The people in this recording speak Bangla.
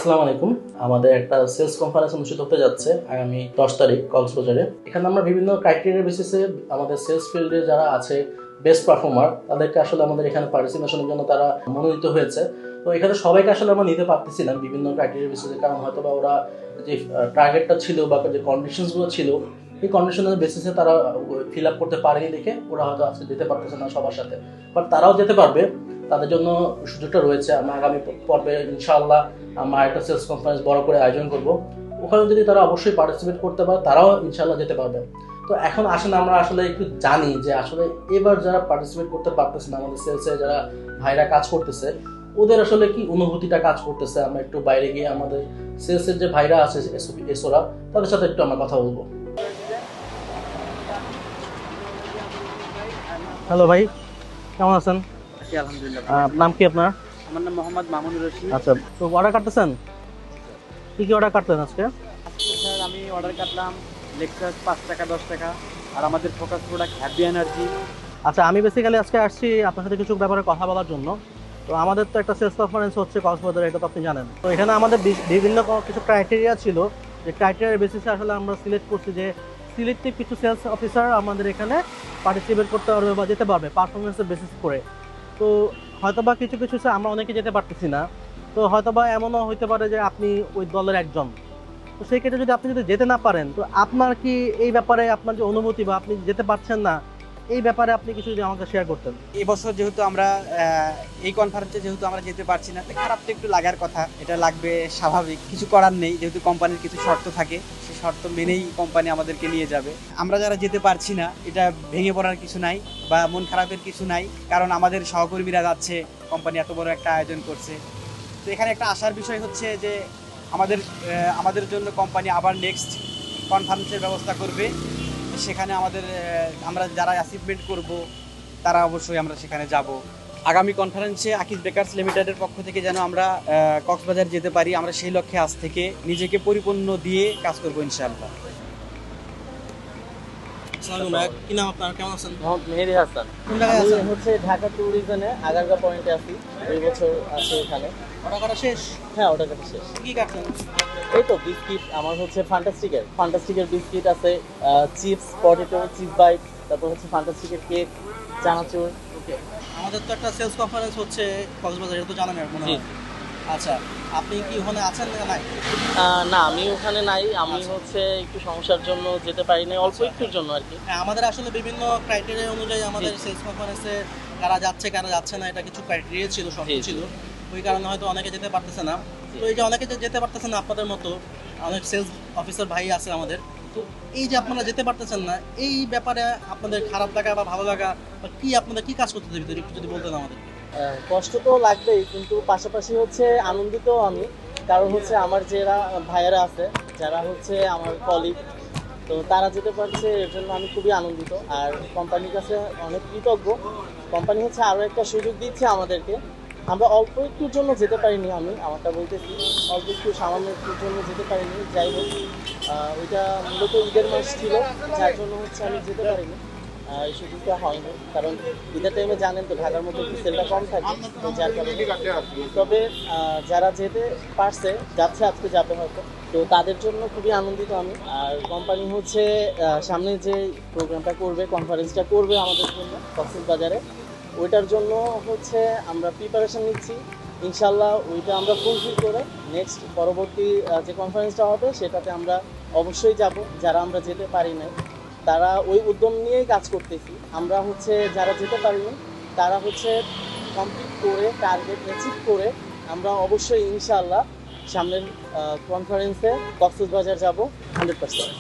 আসসালামু আলাইকুম। আমাদের একটা সেলস কনফারেন্স অনুষ্ঠিত হতে যাচ্ছে আগামী 10 তারিখ কক্সবাজারে। এখানে আমরা বিভিন্ন ক্রাইটেরিয়া বেসিসে আমাদের সেলস ফিল্ডে যারা আছে বেস্ট পারফর্মার তাদেরকে আসলে আমাদের এখানে পার্টিসিপেশনের জন্য তারা মনোনীত হয়েছে। তো এখানে সবাইকে আসলে আমরা নিতে পারতেছিলাম বিভিন্ন ক্রাইটেরিয়া বেসিসে, কারণ হয়তো বা ওরা যে টার্গেটটা ছিল বা যে কন্ডিশনসগুলো ছিল এই কন্ডিশনের বেসিসে তারা ফিল আপ করতে পারেনি দেখে ওরা হয়তো আজকে যেতে পারতেছে না সবার সাথে, বাট তারাও যেতে পারবে। তাদের জন্য সুযোগটা রয়েছে। আমরা আগামী পর্বে ইনশাআল্লাহ আমরা একটা সেলস কনফারেন্স বড় করে আয়োজন করব। ওখানে যদি তারা অবশ্যই পার্টিসিপেট করতে পারে তারাও ইনশাআল্লাহ যেতে পারবে। তো এখন আসেন আমরা আসলে একটু জানি যে আসলে এবার যারা পার্টিসিপেট করতে পারতেছে না, আমাদের সেলসে যারা ভাইরা কাজ করতেছে ওদের আসলে কি অনুভূতিটা কাজ করতেছে। আমরা একটু বাইরে গিয়ে আমাদের সেলসের যে ভাইরা আছে এসোরা তাদের সাথে একটু আমরা কথা বলবো। হ্যালো ভাই, কেমন আছেন? আলহামদুলিল্লাহ। নাম কি আপনার? আমার নাম মোহাম্মদ মামুনুর রশিদ। আচ্ছা, তো অর্ডার কাটতেছেন? কি অর্ডার কাটলেন আজকে? স্যার আমি অর্ডার কাটলাম লেক্সাস 5 টাকা 10 টাকা, আর আমাদের ফোকাস প্রোডাক্ট হ্যাপি এনার্জি। আচ্ছা, আমি বেসিক্যালি আজকে আসছি আপনার সাথে কিছু ব্যাপারে কথা বলার জন্য। তো আমাদের তো একটা সেলস কনফারেন্স হচ্ছে কক্সবাজারে, এটা তো আপনি জানেন। তো এখানে আমাদের বিভিন্ন কিছু ক্রাইটেরিয়া ছিল, যে ক্রাইটেরিয়ার বেসিসে আসলে আমরা সিলেক্ট করছি যে সিলেক্টিভ কিছু সেলস অফিসার আমাদের এখানে পার্টিসিপেট করতে পারবে বা যেতে পারবে পারফরমেন্সের বেসিস করে। তো হয়তোবা কিছু কিছু আমরা অনেকে যেতে পারতেছি না। তো হয়তোবা এমনও হইতে পারে যে আপনি ওই দলের একজন। তো সেই ক্ষেত্রে যদি আপনি যেতে না পারেন, তো আপনার কি এই ব্যাপারে আপনার যে অনুভূতি বা আপনি যেতে পারছেন না এই ব্যাপারে আপনি কিছু যদি আমাকে শেয়ার করতেন। এই বছর যেহেতু আমরা এই কনফারেন্সে যেহেতু আমরা যেতে পারছি না, তাই খারাপ তো একটু লাগার কথা, এটা লাগবে স্বাভাবিক, কিছু করার নেই। যেহেতু কোম্পানির কিছু শর্ত থাকে, সেই শর্ত মেনেই কোম্পানি আমাদেরকে নিয়ে যাবে। আমরা যারা যেতে পারছি না এটা ভেঙে পড়ার কিছু নাই বা মন খারাপের কিছু নাই, কারণ আমাদের সহকর্মীরা যাচ্ছে, কোম্পানি এত বড় একটা আয়োজন করছে। তো এখানে একটা আশার বিষয় হচ্ছে যে আমাদের জন্য কোম্পানি আবার নেক্সট কনফারেন্সের ব্যবস্থা করবে। সেখানে আমরা যারা অ্যাচিভমেন্ট করব তারা অবশ্যই আমরা সেখানে যাব। আগামী কনফারেন্সে আকিজ বেকার্স লিমিটেডের পক্ষ থেকে যেন আমরা কক্সবাজার যেতে পারি, আমরা সেই লক্ষ্যে আজ থেকে নিজেকে পরিপূর্ণ দিয়ে কাজ করবো ইনশাআল্লাহ। কি নাম আপনার, কেমন আছেন? মেহেদি হাসান। কোন জায়গায় আছেন? হচ্ছে ঢাকা ট্যুরিজমে আগারগা পয়েন্টে আছি, 2 বছর আছে এখানে। অর্ডার করা শেষ? হ্যাঁ, ওটা কাটা শেষ। কি কাটলেন? এই তো বিস্কিট, আমার হচ্ছে ফান্টাস্টিকের বিস্কিট আছে, চিপস, পটেটো, চিপ বাইট, তারপর হচ্ছে ফান্টাস্টিকের কেক, চানাচুর। ওকে, আমাদের তো একটা সেলস কনফারেন্স হচ্ছে কক্সবাজারে, এটা তো জানেন মনে হয়। আচ্ছা, আপনি কি ওখানে আছেন না নাই? না, আমি ওখানে নাই। আমি হচ্ছে একটু সমস্যার জন্য যেতে পারি না, অল্প একটুর জন্য আর কি। হ্যাঁ, আমাদের আসলে বিভিন্ন ক্রাইটেরিয়া অনুযায়ী আমাদের সেলস কনফারেন্সে কারা যাচ্ছে না এটা কিছু ক্রাইটেরিয়া ছিল, শর্ত ছিল। ওই কারণে হয়তো অনেকে যেতে পারতেছে না। তো এই যে অনেকে যেতে পারতেছে না, আপনাদের মতো অনেক সেলস অফিসার ভাই আছে আমাদের। তো এই যে আপনারা যেতে পারতেছেন না, এই ব্যাপারে আপনাদের খারাপ লাগা বা ভালো লাগা বা কি আপনাদের কি কাজ করতে দেবে একটু যদি বলতেন আমাদের। কষ্ট তো লাগবেই, কিন্তু পাশাপাশি হচ্ছে আনন্দিত আমি, কারণ হচ্ছে আমার যারা ভাইয়েরা আছে, যারা হচ্ছে আমার কলিগ, তো তারা যেতে পারছে, এর জন্য আমি খুবই আনন্দিত। আর কোম্পানির কাছে অনেক কৃতজ্ঞ। কোম্পানি হচ্ছে আরও একটা সুযোগ দিচ্ছে আমাদেরকে। আমরা অল্প একটুর জন্য যেতে পারিনি, আমি আমারটা বলতেছি, অল্প একটু সামান্য একটুর জন্য যেতে পারিনি। যাই হোক, ওইটা মূলত ঈদের মাস ছিল, যার জন্য হচ্ছে আমি যেতে পারিনি। এই সুযোগটা হয়নি, কারণ ঈদের টাইমে জানেন তো ঢাকার মধ্যে একটু সেলটা কম থাকে, যার কারণে। তবে যারা যেতে পারছে, যাচ্ছে, আজকে যাবে হয়তো, তো তাদের জন্য খুবই আনন্দিত আমি। আর কোম্পানি হচ্ছে সামনে যে প্রোগ্রামটা করবে, কনফারেন্সটা করবে আমাদের জন্য কক্সবাজারে, ওইটার জন্য হচ্ছে আমরা প্রিপারেশন নিচ্ছি। ইনশাল্লাহ ওইটা আমরা ফুলফিল করে নেক্সট পরবর্তী যে কনফারেন্সটা হবে সেটাতে আমরা অবশ্যই যাব। যারা আমরা যেতে পারি নাই তারা ওই উদ্যম নিয়েই কাজ করতেছি। আমরা হচ্ছে যারা যেতে পারিনি তারা হচ্ছে কমপ্লিট করে টার্গেট অ্যাচিভ করে আমরা অবশ্যই ইনশাআল্লাহ সামনের কনফারেন্সে কক্সবাজার যাব 100%।